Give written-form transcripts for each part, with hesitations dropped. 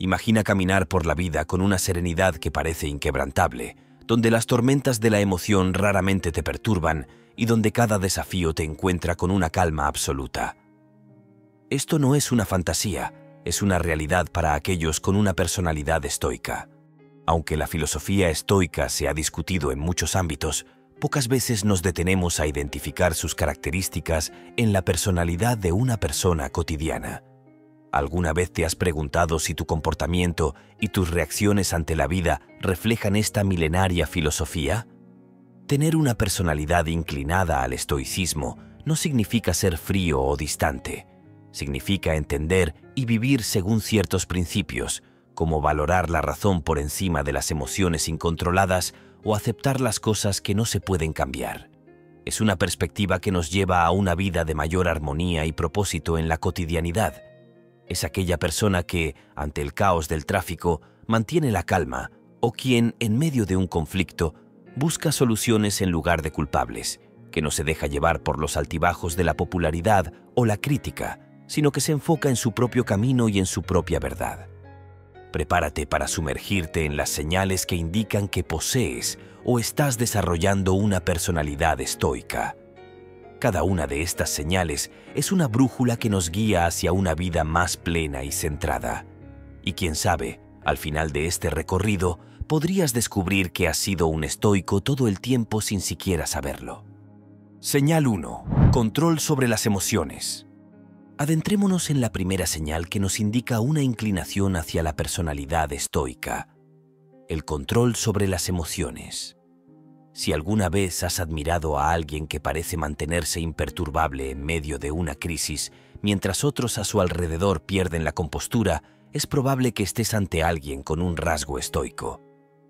Imagina caminar por la vida con una serenidad que parece inquebrantable, donde las tormentas de la emoción raramente te perturban y donde cada desafío te encuentra con una calma absoluta. Esto no es una fantasía, es una realidad para aquellos con una personalidad estoica. Aunque la filosofía estoica se ha discutido en muchos ámbitos, pocas veces nos detenemos a identificar sus características en la personalidad de una persona cotidiana. ¿Alguna vez te has preguntado si tu comportamiento y tus reacciones ante la vida reflejan esta milenaria filosofía? Tener una personalidad inclinada al estoicismo no significa ser frío o distante. Significa entender y vivir según ciertos principios, como valorar la razón por encima de las emociones incontroladas o aceptar las cosas que no se pueden cambiar. Es una perspectiva que nos lleva a una vida de mayor armonía y propósito en la cotidianidad. Es aquella persona que, ante el caos del tráfico, mantiene la calma, o quien, en medio de un conflicto, busca soluciones en lugar de culpables, que no se deja llevar por los altibajos de la popularidad o la crítica, sino que se enfoca en su propio camino y en su propia verdad. Prepárate para sumergirte en las señales que indican que posees o estás desarrollando una personalidad estoica. Cada una de estas señales es una brújula que nos guía hacia una vida más plena y centrada. Y quién sabe, al final de este recorrido, podrías descubrir que has sido un estoico todo el tiempo sin siquiera saberlo. Señal 1. Control sobre las emociones. Adentrémonos en la primera señal que nos indica una inclinación hacia la personalidad estoica: el control sobre las emociones. Si alguna vez has admirado a alguien que parece mantenerse imperturbable en medio de una crisis, mientras otros a su alrededor pierden la compostura, es probable que estés ante alguien con un rasgo estoico.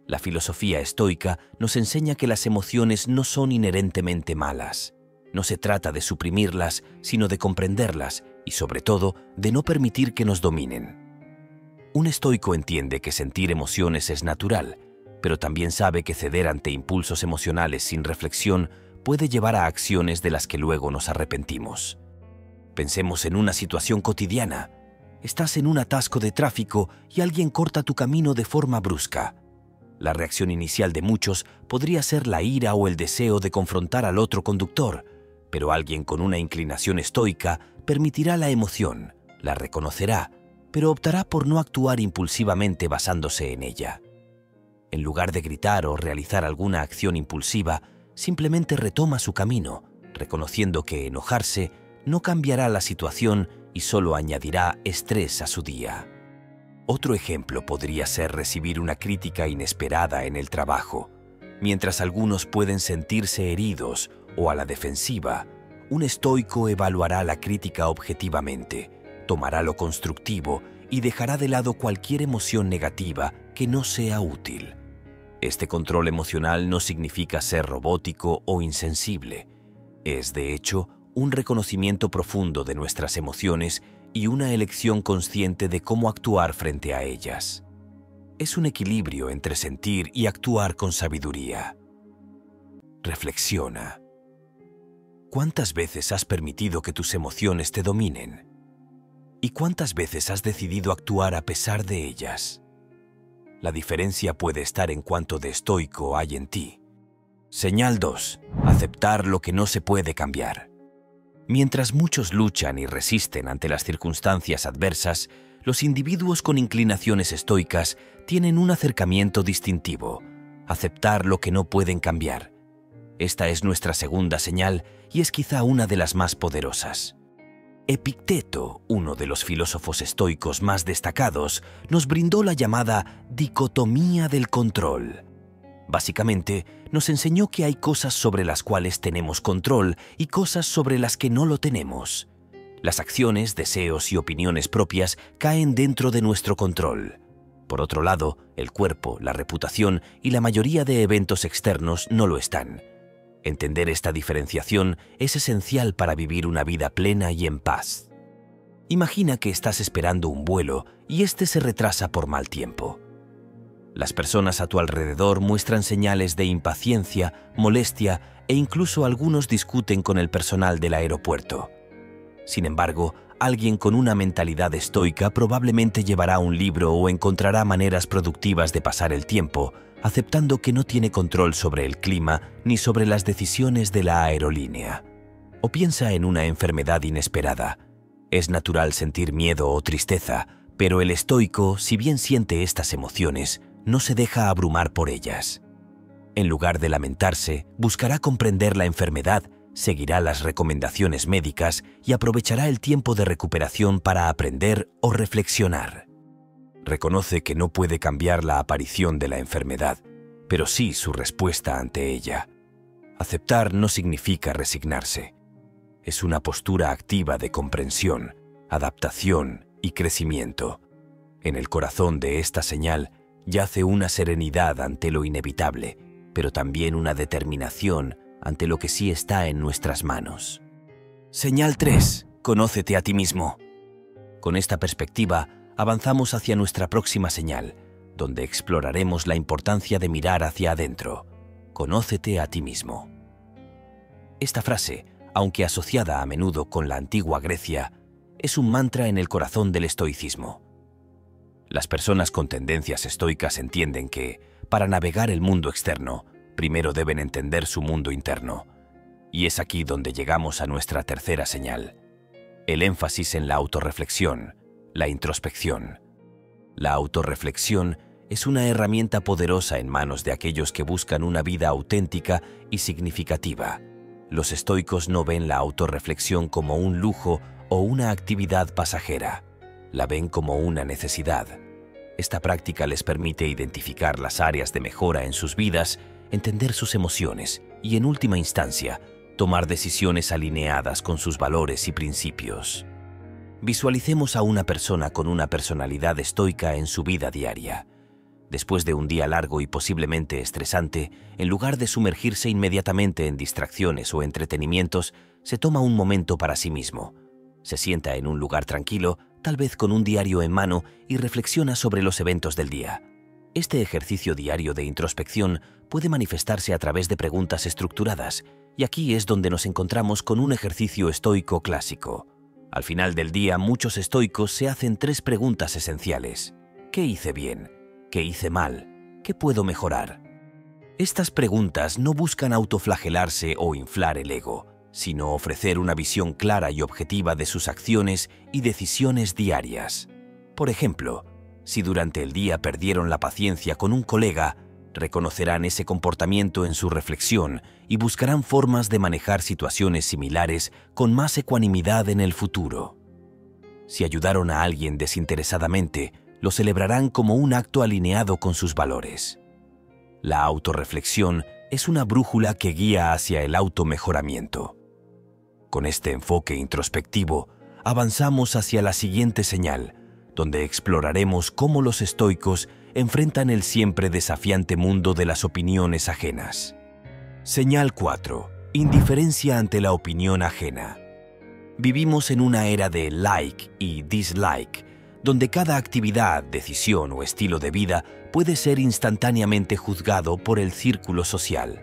La filosofía estoica nos enseña que las emociones no son inherentemente malas. No se trata de suprimirlas, sino de comprenderlas y, sobre todo, de no permitir que nos dominen. Un estoico entiende que sentir emociones es natural, pero también sabe que ceder ante impulsos emocionales sin reflexión puede llevar a acciones de las que luego nos arrepentimos. Pensemos en una situación cotidiana. Estás en un atasco de tráfico y alguien corta tu camino de forma brusca. La reacción inicial de muchos podría ser la ira o el deseo de confrontar al otro conductor, pero alguien con una inclinación estoica permitirá la emoción, la reconocerá, pero optará por no actuar impulsivamente basándose en ella. En lugar de gritar o realizar alguna acción impulsiva, simplemente retoma su camino, reconociendo que enojarse no cambiará la situación y solo añadirá estrés a su día. Otro ejemplo podría ser recibir una crítica inesperada en el trabajo. Mientras algunos pueden sentirse heridos o a la defensiva, un estoico evaluará la crítica objetivamente, tomará lo constructivo y dejará de lado cualquier emoción negativa que no sea útil. Este control emocional no significa ser robótico o insensible. Es, de hecho, un reconocimiento profundo de nuestras emociones y una elección consciente de cómo actuar frente a ellas. Es un equilibrio entre sentir y actuar con sabiduría. Reflexiona. ¿Cuántas veces has permitido que tus emociones te dominen? ¿Y cuántas veces has decidido actuar a pesar de ellas? La diferencia puede estar en cuánto de estoico hay en ti. Señal 2. Aceptar lo que no se puede cambiar. Mientras muchos luchan y resisten ante las circunstancias adversas, los individuos con inclinaciones estoicas tienen un acercamiento distintivo: aceptar lo que no pueden cambiar. Esta es nuestra segunda señal y es quizá una de las más poderosas. Epicteto, uno de los filósofos estoicos más destacados, nos brindó la llamada dicotomía del control. Básicamente, nos enseñó que hay cosas sobre las cuales tenemos control y cosas sobre las que no lo tenemos. Las acciones, deseos y opiniones propias caen dentro de nuestro control. Por otro lado, el cuerpo, la reputación y la mayoría de eventos externos no lo están. Entender esta diferenciación es esencial para vivir una vida plena y en paz. Imagina que estás esperando un vuelo y este se retrasa por mal tiempo. Las personas a tu alrededor muestran señales de impaciencia, molestia e incluso algunos discuten con el personal del aeropuerto. Sin embargo, Alguien con una mentalidad estoica probablemente llevará un libro o encontrará maneras productivas de pasar el tiempo, aceptando que no tiene control sobre el clima ni sobre las decisiones de la aerolínea. O piensa en una enfermedad inesperada. Es natural sentir miedo o tristeza, pero el estoico, si bien siente estas emociones, no se deja abrumar por ellas. En lugar de lamentarse, buscará comprender la enfermedad, seguirá las recomendaciones médicas y aprovechará el tiempo de recuperación para aprender o reflexionar. Reconoce que no puede cambiar la aparición de la enfermedad, pero sí su respuesta ante ella. Aceptar no significa resignarse. Es una postura activa de comprensión, adaptación y crecimiento. En el corazón de esta señal yace una serenidad ante lo inevitable, pero también una determinación ante lo que sí está en nuestras manos. Señal 3. Conócete a ti mismo. Con esta perspectiva, avanzamos hacia nuestra próxima señal, donde exploraremos la importancia de mirar hacia adentro. Conócete a ti mismo. Esta frase, aunque asociada a menudo con la antigua Grecia, es un mantra en el corazón del estoicismo. Las personas con tendencias estoicas entienden que, para navegar el mundo externo, primero deben entender su mundo interno. Y es aquí donde llegamos a nuestra tercera señal: el énfasis en la autorreflexión, la introspección. La autorreflexión es una herramienta poderosa en manos de aquellos que buscan una vida auténtica y significativa. Los estoicos no ven la autorreflexión como un lujo o una actividad pasajera. La ven como una necesidad. Esta práctica les permite identificar las áreas de mejora en sus vidas, entender sus emociones y, en última instancia, tomar decisiones alineadas con sus valores y principios. Visualicemos a una persona con una personalidad estoica en su vida diaria. Después de un día largo y posiblemente estresante, en lugar de sumergirse inmediatamente en distracciones o entretenimientos, se toma un momento para sí mismo. Se sienta en un lugar tranquilo, tal vez con un diario en mano, y reflexiona sobre los eventos del día. Este ejercicio diario de introspección puede manifestarse a través de preguntas estructuradas, y aquí es donde nos encontramos con un ejercicio estoico clásico. Al final del día, muchos estoicos se hacen 3 preguntas esenciales. ¿Qué hice bien? ¿Qué hice mal? ¿Qué puedo mejorar? Estas preguntas no buscan autoflagelarse o inflar el ego, sino ofrecer una visión clara y objetiva de sus acciones y decisiones diarias. Por ejemplo, si durante el día perdieron la paciencia con un colega, reconocerán ese comportamiento en su reflexión y buscarán formas de manejar situaciones similares con más ecuanimidad en el futuro. Si ayudaron a alguien desinteresadamente, lo celebrarán como un acto alineado con sus valores. La autorreflexión es una brújula que guía hacia el automejoramiento. Con este enfoque introspectivo, avanzamos hacia la siguiente señal, donde exploraremos cómo los estoicos enfrentan el siempre desafiante mundo de las opiniones ajenas. Señal 4. Indiferencia ante la opinión ajena. Vivimos en una era de like y dislike, donde cada actividad, decisión o estilo de vida puede ser instantáneamente juzgado por el círculo social.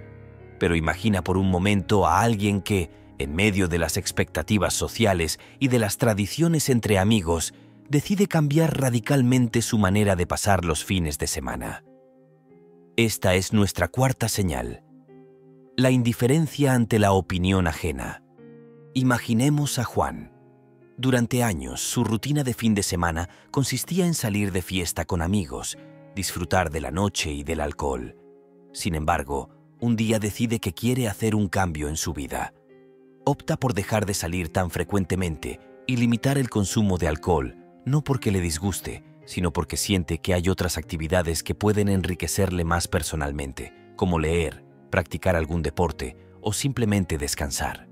Pero imagina por un momento a alguien que, en medio de las expectativas sociales y de las tradiciones entre amigos, decide cambiar radicalmente su manera de pasar los fines de semana. Esta es nuestra cuarta señal: la indiferencia ante la opinión ajena. Imaginemos a Juan. Durante años, su rutina de fin de semana consistía en salir de fiesta con amigos, disfrutar de la noche y del alcohol. Sin embargo, un día decide que quiere hacer un cambio en su vida. Opta por dejar de salir tan frecuentemente y limitar el consumo de alcohol, no porque le disguste, sino porque siente que hay otras actividades que pueden enriquecerle más personalmente, como leer, practicar algún deporte o simplemente descansar.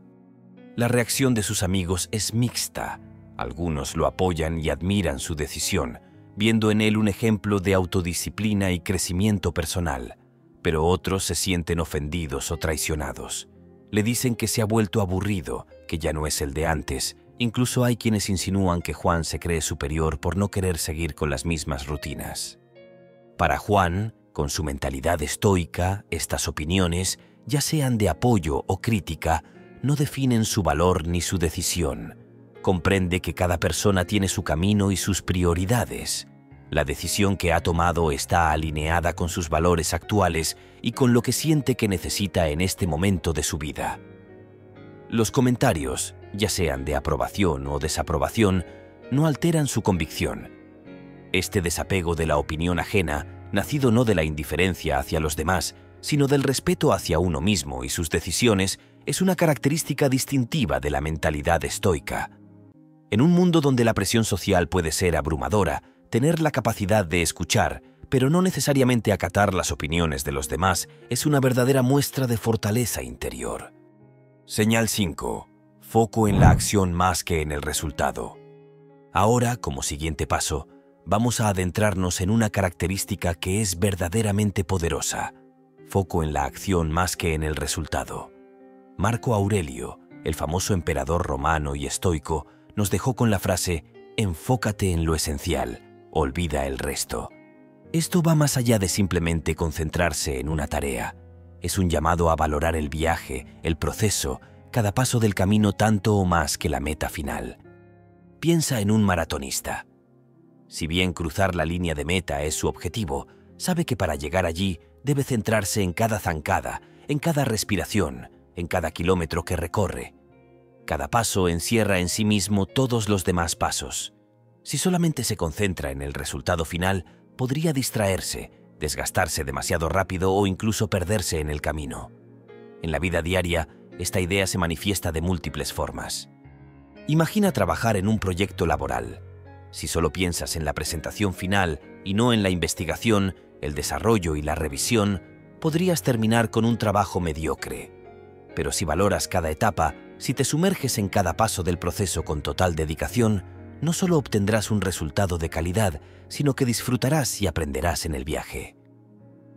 La reacción de sus amigos es mixta. Algunos lo apoyan y admiran su decisión, viendo en él un ejemplo de autodisciplina y crecimiento personal, pero otros se sienten ofendidos o traicionados. Le dicen que se ha vuelto aburrido, que ya no es el de antes. Incluso hay quienes insinúan que Juan se cree superior por no querer seguir con las mismas rutinas. Para Juan, con su mentalidad estoica, estas opiniones, ya sean de apoyo o crítica, no definen su valor ni su decisión. comprende que cada persona tiene su camino y sus prioridades. La decisión que ha tomado está alineada con sus valores actuales y con lo que siente que necesita en este momento de su vida. Los comentarios, ya sean de aprobación o desaprobación, no alteran su convicción. Este desapego de la opinión ajena, nacido no de la indiferencia hacia los demás, sino del respeto hacia uno mismo y sus decisiones, es una característica distintiva de la mentalidad estoica. En un mundo donde la presión social puede ser abrumadora, tener la capacidad de escuchar, pero no necesariamente acatar las opiniones de los demás, es una verdadera muestra de fortaleza interior. Señal 5. Foco en la acción más que en el resultado. Ahora, como siguiente paso, vamos a adentrarnos en una característica que es verdaderamente poderosa. Foco en la acción más que en el resultado. Marco Aurelio, el famoso emperador romano y estoico, nos dejó con la frase: enfócate en lo esencial, olvida el resto. Esto va más allá de simplemente concentrarse en una tarea. Es un llamado a valorar el viaje, el proceso, cada paso del camino tanto o más que la meta final. Piensa en un maratonista. Si bien cruzar la línea de meta es su objetivo, sabe que para llegar allí debe centrarse en cada zancada, en cada respiración, en cada kilómetro que recorre. Cada paso encierra en sí mismo todos los demás pasos. Si solamente se concentra en el resultado final, podría distraerse, desgastarse demasiado rápido o incluso perderse en el camino. En la vida diaria, esta idea se manifiesta de múltiples formas. Imagina trabajar en un proyecto laboral. Si solo piensas en la presentación final y no en la investigación, el desarrollo y la revisión, podrías terminar con un trabajo mediocre. Pero si valoras cada etapa, si te sumerges en cada paso del proceso con total dedicación, no solo obtendrás un resultado de calidad, sino que disfrutarás y aprenderás en el viaje.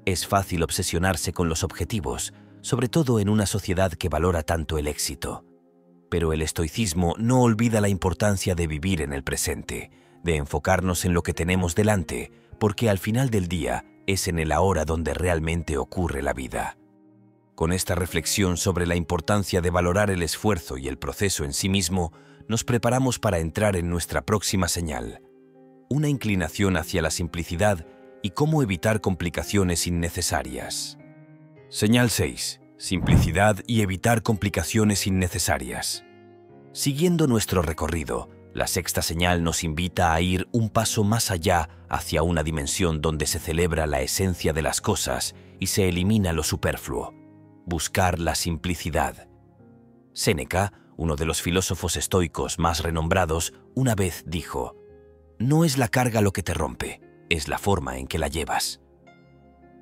Es fácil obsesionarse con los objetivos, sobre todo en una sociedad que valora tanto el éxito. Pero el estoicismo no olvida la importancia de vivir en el presente, de enfocarnos en lo que tenemos delante, porque al final del día es en el ahora donde realmente ocurre la vida. Con esta reflexión sobre la importancia de valorar el esfuerzo y el proceso en sí mismo, nos preparamos para entrar en nuestra próxima señal: una inclinación hacia la simplicidad y cómo evitar complicaciones innecesarias. Señal 6. Simplicidad y evitar complicaciones innecesarias. Siguiendo nuestro recorrido, la sexta señal nos invita a ir un paso más allá hacia una dimensión donde se celebra la esencia de las cosas y se elimina lo superfluo. Buscar la simplicidad. Séneca, uno de los filósofos estoicos más renombrados, una vez dijo: «No es la carga lo que te rompe, es la forma en que la llevas».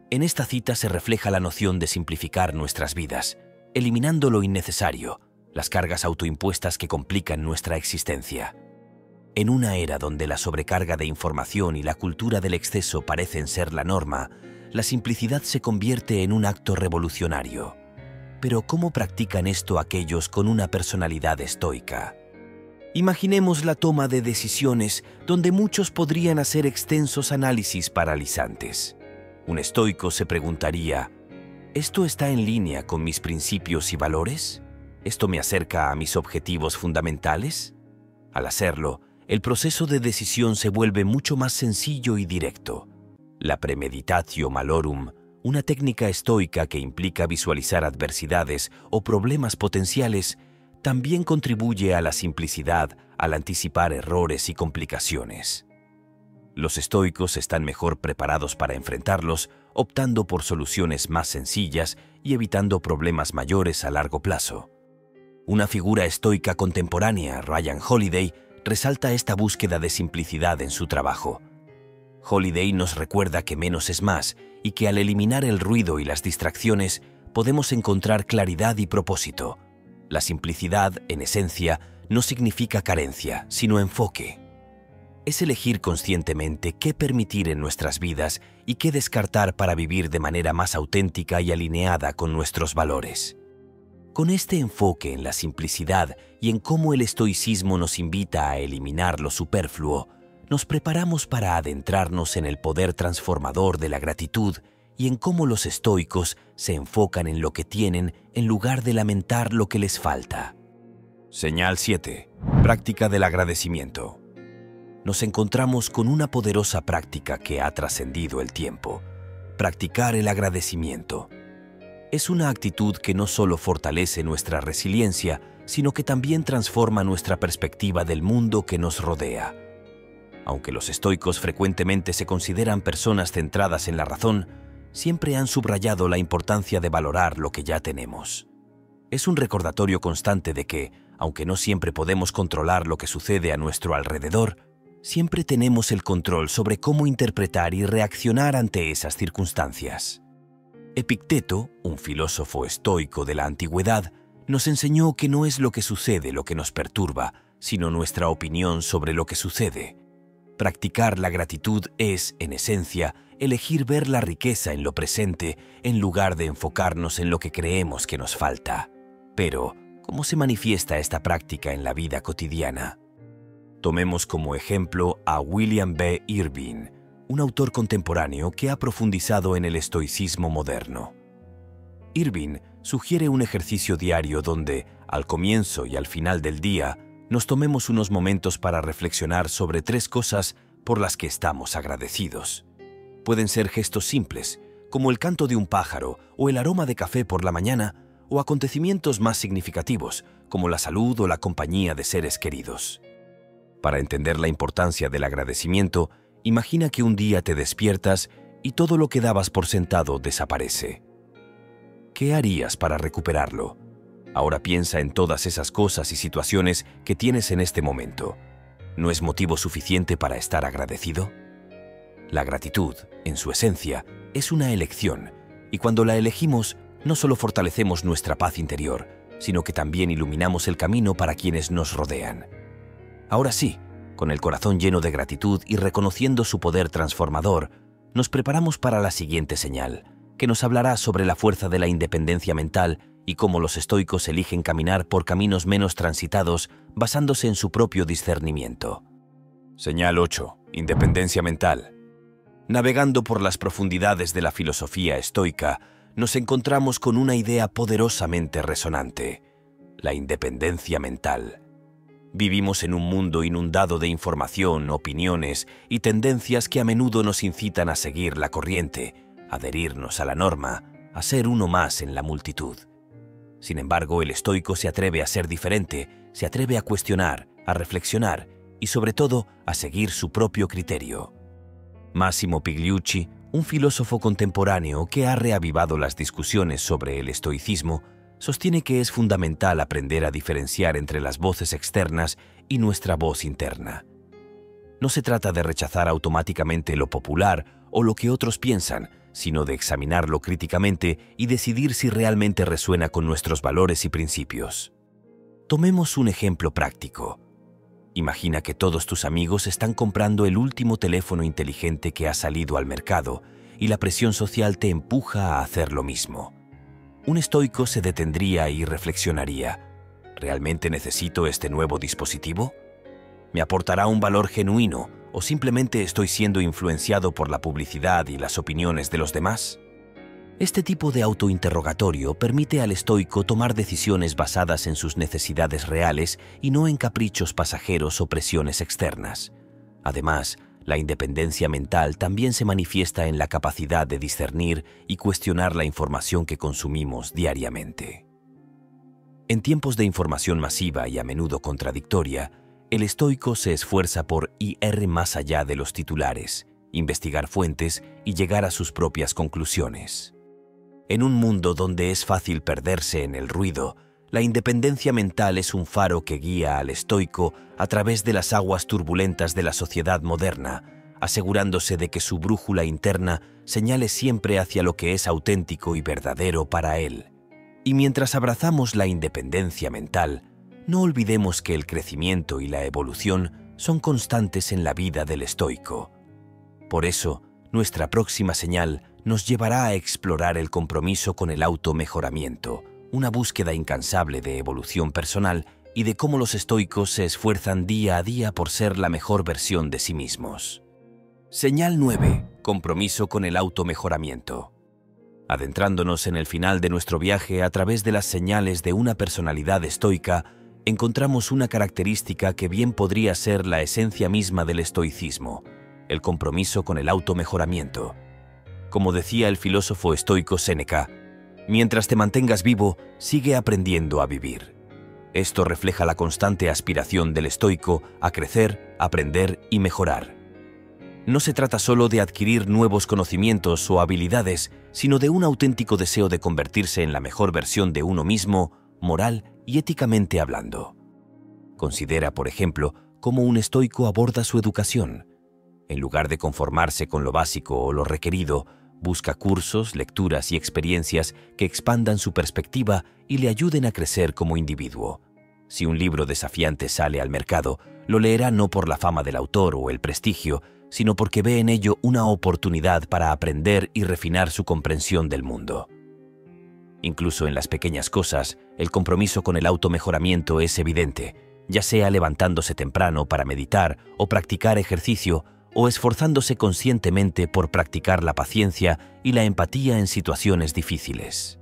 En esta cita se refleja la noción de simplificar nuestras vidas, eliminando lo innecesario, las cargas autoimpuestas que complican nuestra existencia. En una era donde la sobrecarga de información y la cultura del exceso parecen ser la norma, la simplicidad se convierte en un acto revolucionario. Pero ¿cómo practican esto aquellos con una personalidad estoica? Imaginemos la toma de decisiones donde muchos podrían hacer extensos análisis paralizantes. Un estoico se preguntaría: ¿esto está en línea con mis principios y valores? ¿Esto me acerca a mis objetivos fundamentales? Al hacerlo, el proceso de decisión se vuelve mucho más sencillo y directo. La premeditatio malorum, una técnica estoica que implica visualizar adversidades o problemas potenciales, también contribuye a la simplicidad al anticipar errores y complicaciones. Los estoicos están mejor preparados para enfrentarlos, optando por soluciones más sencillas y evitando problemas mayores a largo plazo. Una figura estoica contemporánea, Ryan Holiday, resalta esta búsqueda de simplicidad en su trabajo. Holiday nos recuerda que menos es más y que al eliminar el ruido y las distracciones podemos encontrar claridad y propósito. La simplicidad, en esencia, no significa carencia, sino enfoque. Es elegir conscientemente qué permitir en nuestras vidas y qué descartar para vivir de manera más auténtica y alineada con nuestros valores. Con este enfoque en la simplicidad y en cómo el estoicismo nos invita a eliminar lo superfluo, nos preparamos para adentrarnos en el poder transformador de la gratitud y en cómo los estoicos se enfocan en lo que tienen en lugar de lamentar lo que les falta. Señal 7. Práctica del agradecimiento. Nos encontramos con una poderosa práctica que ha trascendido el tiempo. Practicar el agradecimiento. Es una actitud que no solo fortalece nuestra resiliencia, sino que también transforma nuestra perspectiva del mundo que nos rodea. Aunque los estoicos frecuentemente se consideran personas centradas en la razón, siempre han subrayado la importancia de valorar lo que ya tenemos. Es un recordatorio constante de que, aunque no siempre podemos controlar lo que sucede a nuestro alrededor, siempre tenemos el control sobre cómo interpretar y reaccionar ante esas circunstancias. Epicteto, un filósofo estoico de la antigüedad, nos enseñó que no es lo que sucede lo que nos perturba, sino nuestra opinión sobre lo que sucede. Practicar la gratitud es, en esencia, elegir ver la riqueza en lo presente en lugar de enfocarnos en lo que creemos que nos falta. Pero, ¿cómo se manifiesta esta práctica en la vida cotidiana? Tomemos como ejemplo a William B. Irving, un autor contemporáneo que ha profundizado en el estoicismo moderno. Irving sugiere un ejercicio diario donde, al comienzo y al final del día, nos tomemos unos momentos para reflexionar sobre 3 cosas por las que estamos agradecidos. Pueden ser gestos simples, como el canto de un pájaro o el aroma de café por la mañana, o acontecimientos más significativos, como la salud o la compañía de seres queridos. Para entender la importancia del agradecimiento, imagina que un día te despiertas y todo lo que dabas por sentado desaparece. ¿Qué harías para recuperarlo? Ahora piensa en todas esas cosas y situaciones que tienes en este momento. ¿No es motivo suficiente para estar agradecido? La gratitud, en su esencia, es una elección, y cuando la elegimos, no solo fortalecemos nuestra paz interior, sino que también iluminamos el camino para quienes nos rodean. Ahora sí, con el corazón lleno de gratitud y reconociendo su poder transformador, nos preparamos para la siguiente señal, que nos hablará sobre la fuerza de la independencia mental y cómo los estoicos eligen caminar por caminos menos transitados basándose en su propio discernimiento. Señal 8. Independencia mental. Navegando por las profundidades de la filosofía estoica, nos encontramos con una idea poderosamente resonante: la independencia mental. Vivimos en un mundo inundado de información, opiniones y tendencias que a menudo nos incitan a seguir la corriente, adherirnos a la norma, a ser uno más en la multitud. Sin embargo, el estoico se atreve a ser diferente, se atreve a cuestionar, a reflexionar y, sobre todo, a seguir su propio criterio. Massimo Pigliucci, un filósofo contemporáneo que ha reavivado las discusiones sobre el estoicismo, sostiene que es fundamental aprender a diferenciar entre las voces externas y nuestra voz interna. No se trata de rechazar automáticamente lo popular o lo que otros piensan, sino de examinarlo críticamente y decidir si realmente resuena con nuestros valores y principios. Tomemos un ejemplo práctico. Imagina que todos tus amigos están comprando el último teléfono inteligente que ha salido al mercado y la presión social te empuja a hacer lo mismo. Un estoico se detendría y reflexionaría: ¿realmente necesito este nuevo dispositivo? ¿Me aportará un valor genuino o simplemente estoy siendo influenciado por la publicidad y las opiniones de los demás? Este tipo de autointerrogatorio permite al estoico tomar decisiones basadas en sus necesidades reales y no en caprichos pasajeros o presiones externas. Además, la independencia mental también se manifiesta en la capacidad de discernir y cuestionar la información que consumimos diariamente. En tiempos de información masiva y a menudo contradictoria, el estoico se esfuerza por ir más allá de los titulares, investigar fuentes y llegar a sus propias conclusiones. En un mundo donde es fácil perderse en el ruido, la independencia mental es un faro que guía al estoico a través de las aguas turbulentas de la sociedad moderna, asegurándose de que su brújula interna señale siempre hacia lo que es auténtico y verdadero para él. Y mientras abrazamos la independencia mental, no olvidemos que el crecimiento y la evolución son constantes en la vida del estoico. Por eso, nuestra próxima señal nos llevará a explorar el compromiso con el automejoramiento, una búsqueda incansable de evolución personal y de cómo los estoicos se esfuerzan día a día por ser la mejor versión de sí mismos. Señal 9. Compromiso con el automejoramiento. Adentrándonos en el final de nuestro viaje a través de las señales de una personalidad estoica, encontramos una característica que bien podría ser la esencia misma del estoicismo: el compromiso con el automejoramiento. Como decía el filósofo estoico Séneca, mientras te mantengas vivo, sigue aprendiendo a vivir. Esto refleja la constante aspiración del estoico a crecer, aprender y mejorar. No se trata solo de adquirir nuevos conocimientos o habilidades, sino de un auténtico deseo de convertirse en la mejor versión de uno mismo, moral y éticamente hablando. Considera, por ejemplo, cómo un estoico aborda su educación. En lugar de conformarse con lo básico o lo requerido, busca cursos, lecturas y experiencias que expandan su perspectiva y le ayuden a crecer como individuo. Si un libro desafiante sale al mercado, lo leerá no por la fama del autor o el prestigio, sino porque ve en ello una oportunidad para aprender y refinar su comprensión del mundo. Incluso en las pequeñas cosas, el compromiso con el automejoramiento es evidente, ya sea levantándose temprano para meditar o practicar ejercicio, o esforzándose conscientemente por practicar la paciencia y la empatía en situaciones difíciles.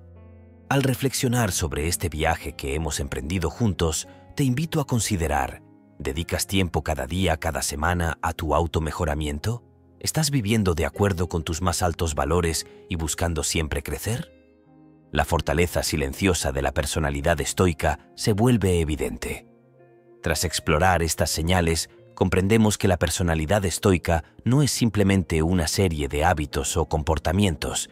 Al reflexionar sobre este viaje que hemos emprendido juntos, te invito a considerar: ¿dedicas tiempo cada día, cada semana a tu automejoramiento? ¿Estás viviendo de acuerdo con tus más altos valores y buscando siempre crecer? La fortaleza silenciosa de la personalidad estoica se vuelve evidente. Tras explorar estas señales, comprendemos que la personalidad estoica no es simplemente una serie de hábitos o comportamientos.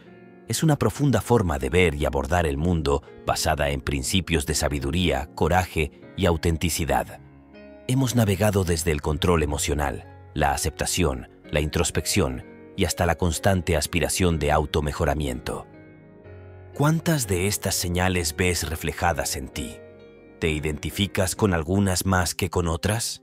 Es una profunda forma de ver y abordar el mundo basada en principios de sabiduría, coraje y autenticidad. Hemos navegado desde el control emocional, la aceptación, la introspección y hasta la constante aspiración de automejoramiento. ¿Cuántas de estas señales ves reflejadas en ti? ¿Te identificas con algunas más que con otras?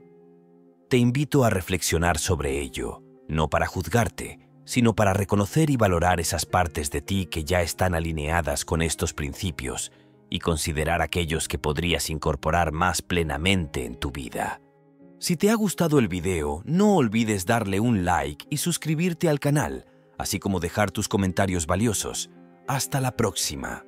Te invito a reflexionar sobre ello, no para juzgarte, sino para reconocer y valorar esas partes de ti que ya están alineadas con estos principios y considerar aquellos que podrías incorporar más plenamente en tu vida. Si te ha gustado el video, no olvides darle un like y suscribirte al canal, así como dejar tus comentarios valiosos. Hasta la próxima.